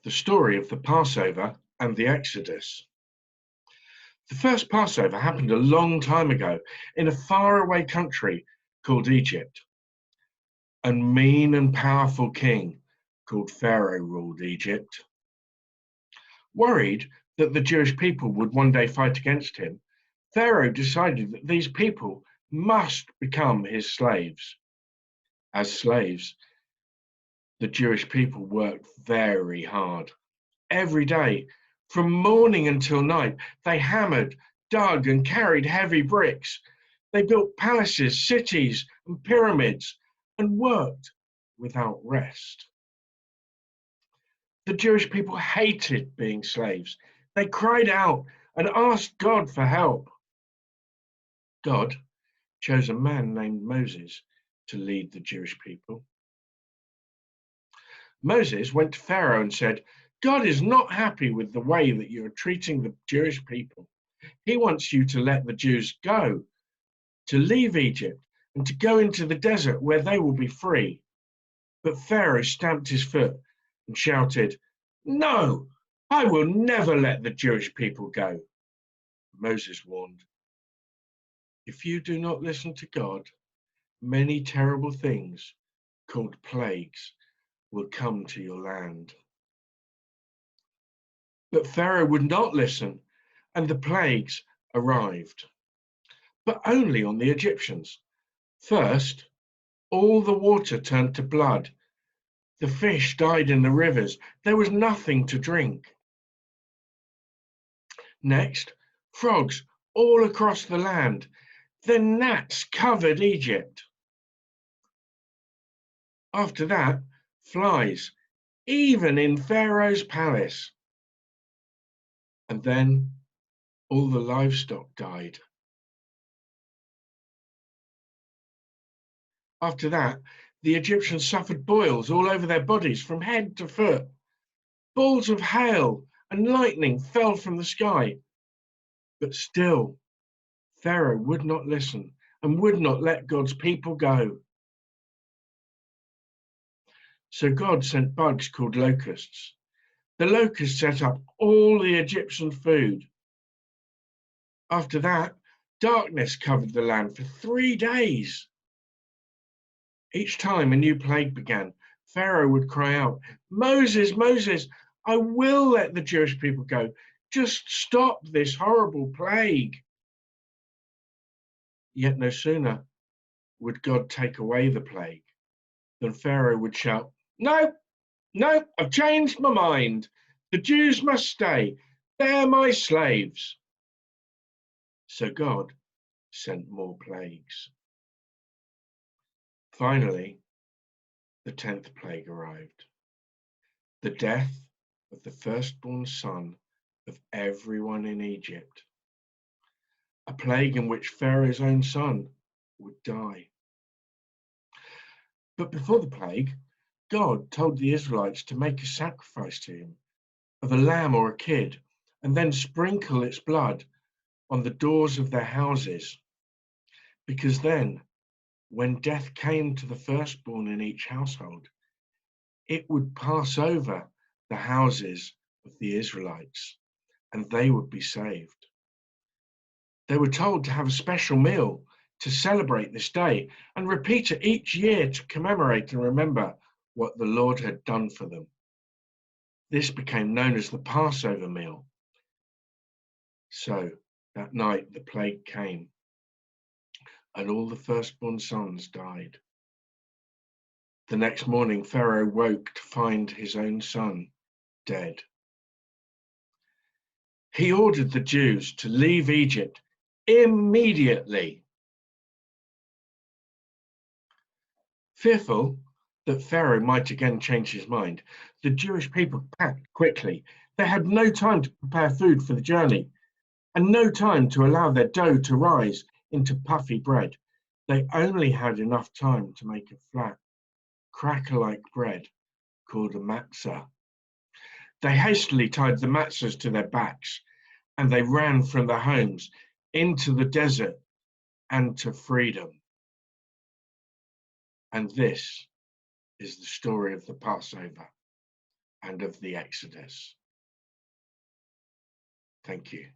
The story of the Passover and the Exodus. The first Passover happened a long time ago in a faraway country called Egypt. A mean and powerful king called Pharaoh ruled Egypt. Worried that the Jewish people would one day fight against him, Pharaoh decided that these people must become his slaves. As slaves, the Jewish people worked very hard. Every day, from morning until night, they hammered, dug, and carried heavy bricks. They built palaces, cities, and pyramids, and worked without rest. The Jewish people hated being slaves. They cried out and asked God for help. God chose a man named Moses to lead the Jewish people. Moses went to Pharaoh and said, God is not happy with the way that you are treating the Jewish people. He wants you to let the Jews go, to leave Egypt, and to go into the desert where they will be free. But Pharaoh stamped his foot and shouted, No, I will never let the Jewish people go. Moses warned, If you do not listen to God, many terrible things called plagues will come to your land. But Pharaoh would not listen, and the plagues arrived, but only on the Egyptians. First, all the water turned to blood. The fish died in the rivers. There was nothing to drink. Next, frogs all across the land. Then gnats covered Egypt. After that, flies, even in Pharaoh's palace. And then all the livestock died. After that, the Egyptians suffered boils all over their bodies from head to foot. Balls of hail and lightning fell from the sky. But still, Pharaoh would not listen and would not let God's people go. So God sent bugs called locusts. The locusts ate up all the Egyptian food. After that, darkness covered the land for 3 days. Each time a new plague began, Pharaoh would cry out, Moses, Moses, I will let the Jewish people go. Just stop this horrible plague. Yet no sooner would God take away the plague than Pharaoh would shout, No, no, I've changed my mind. The Jews must stay. They're my slaves. So God sent more plagues. Finally, the 10th plague arrived. The death of the firstborn son of everyone in Egypt. A plague in which Pharaoh's own son would die. But before the plague, God told the Israelites to make a sacrifice to him of a lamb or a kid, and then sprinkle its blood on the doors of their houses. Because then, when death came to the firstborn in each household, it would pass over the houses of the Israelites, and they would be saved. They were told to have a special meal to celebrate this day and repeat it each year to commemorate and remember what the Lord had done for them. This became known as the Passover meal. So that night the plague came, and all the firstborn sons died. The next morning Pharaoh woke to find his own son dead. He ordered the Jews to leave Egypt immediately. Fearful that Pharaoh might again change his mind, the Jewish people packed quickly. They had no time to prepare food for the journey, and no time to allow their dough to rise into puffy bread. They only had enough time to make a flat, cracker-like bread called a matzah. They hastily tied the matzahs to their backs, and they ran from their homes into the desert and to freedom. And this is the story of the Passover. and of the Exodus. Thank you.